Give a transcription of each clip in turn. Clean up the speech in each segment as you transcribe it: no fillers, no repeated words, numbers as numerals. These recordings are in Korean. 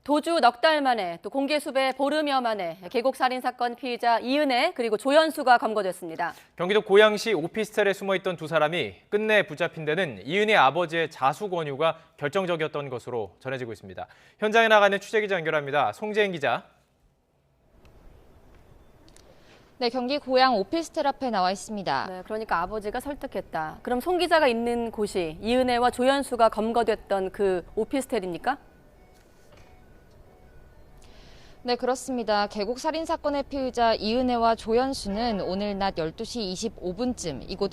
도주 넉 달 만에 또 공개 수배 보름여 만에 계곡 살인 사건 피의자 이은혜 그리고 조연수가 검거됐습니다. 경기도 고양시 오피스텔에 숨어있던 두 사람이 끝내 붙잡힌 데는 이은혜 아버지의 자수 권유가 결정적이었던 것으로 전해지고 있습니다. 현장에 나가는 취재기자 연결합니다. 송재인 기자. 네, 경기 고양 오피스텔 앞에 나와 있습니다. 네, 그러니까 아버지가 설득했다. 그럼 송 기자가 있는 곳이 이은혜와 조연수가 검거됐던 그 오피스텔입니까? 네, 그렇습니다. 계곡 살인 사건의 피의자 이은혜와 조연수는 오늘 낮 12시 25분쯤 이곳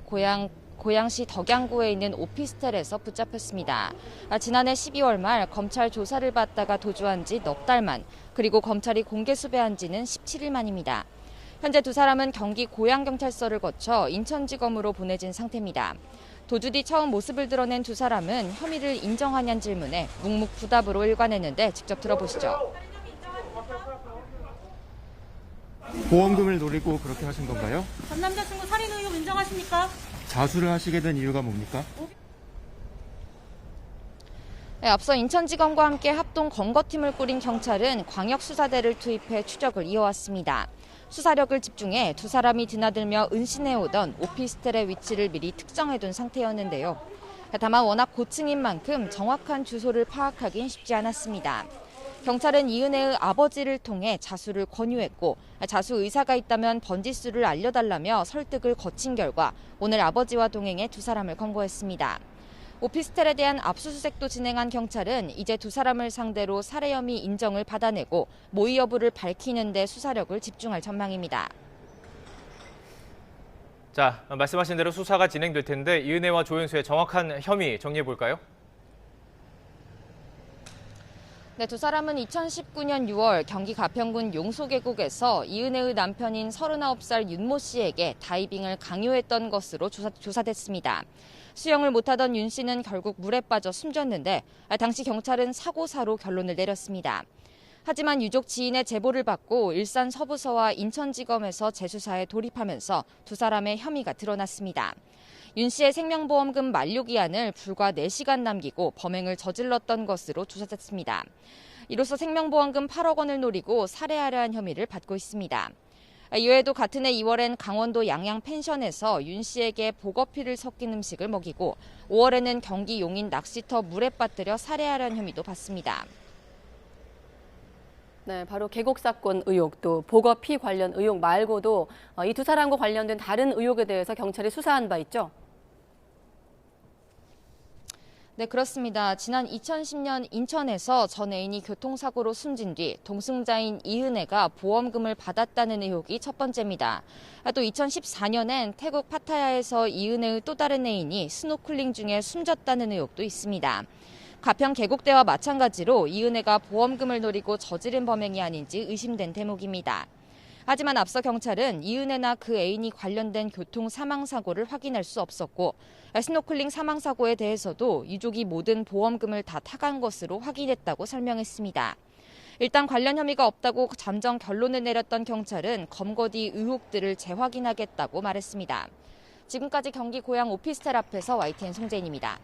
고양시 덕양구에 있는 오피스텔에서 붙잡혔습니다. 지난해 12월 말 검찰 조사를 받다가 도주한 지 넉 달 만, 그리고 검찰이 공개 수배한 지는 17일 만입니다. 현재 두 사람은 경기 고양경찰서를 거쳐 인천지검으로 보내진 상태입니다. 도주 뒤 처음 모습을 드러낸 두 사람은 혐의를 인정하냐는 질문에 묵묵부답으로 일관했는데 직접 들어보시죠. 보험금을 노리고 그렇게 하신 건가요? 전 남자친구 살인 의혹 인정하십니까? 자수를 하시게 된 이유가 뭡니까? 네, 앞서 인천지검과 함께 합동 검거팀을 꾸린 경찰은 광역수사대를 투입해 추적을 이어왔습니다. 수사력을 집중해 두 사람이 드나들며 은신해오던 오피스텔의 위치를 미리 특정해둔 상태였는데요. 다만 워낙 고층인 만큼 정확한 주소를 파악하긴 쉽지 않았습니다. 경찰은 이은혜의 아버지를 통해 자수를 권유했고 자수 의사가 있다면 번지수를 알려달라며 설득을 거친 결과 오늘 아버지와 동행해 두 사람을 검거했습니다. 오피스텔에 대한 압수수색도 진행한 경찰은 이제 두 사람을 상대로 살해 혐의 인정을 받아내고 모의 여부를 밝히는 데 수사력을 집중할 전망입니다. 자, 말씀하신 대로 수사가 진행될 텐데 이은혜와 조연수의 정확한 혐의 정리해 볼까요? 네, 두 사람은 2019년 6월 경기 가평군 용소계곡에서 이은혜의 남편인 39살 윤모 씨에게 다이빙을 강요했던 것으로 조사됐습니다. 수영을 못하던 윤 씨는 결국 물에 빠져 숨졌는데 당시 경찰은 사고사로 결론을 내렸습니다. 하지만 유족 지인의 제보를 받고 일산 서부서와 인천지검에서 재수사에 돌입하면서 두 사람의 혐의가 드러났습니다. 윤 씨의 생명보험금 만료 기한을 불과 4시간 남기고 범행을 저질렀던 것으로 조사됐습니다. 이로써 생명보험금 8억 원을 노리고 살해하려 한 혐의를 받고 있습니다. 이외에도 같은 해 2월엔 강원도 양양 펜션에서 윤 씨에게 복어피를 섞인 음식을 먹이고 5월에는 경기 용인 낚시터 물에 빠뜨려 살해하려는 혐의도 받습니다. 네, 바로 계곡 사건 의혹 또 복어피 관련 의혹 말고도 이 두 사람과 관련된 다른 의혹에 대해서 경찰이 수사한 바 있죠? 네, 그렇습니다. 지난 2010년 인천에서 전 애인이 교통사고로 숨진 뒤 동승자인 이은혜가 보험금을 받았다는 의혹이 첫 번째입니다. 또 2014년엔 태국 파타야에서 이은혜의 또 다른 애인이 스노클링 중에 숨졌다는 의혹도 있습니다. 가평 계곡대와 마찬가지로 이은혜가 보험금을 노리고 저지른 범행이 아닌지 의심된 대목입니다. 하지만 앞서 경찰은 이은혜나 그 애인이 관련된 교통 사망사고를 확인할 수 없었고 스노클링 사망사고에 대해서도 유족이 모든 보험금을 다 타간 것으로 확인했다고 설명했습니다. 일단 관련 혐의가 없다고 잠정 결론을 내렸던 경찰은 검거 뒤 의혹들을 재확인하겠다고 말했습니다. 지금까지 경기 고양 오피스텔 앞에서 YTN 송재인입니다.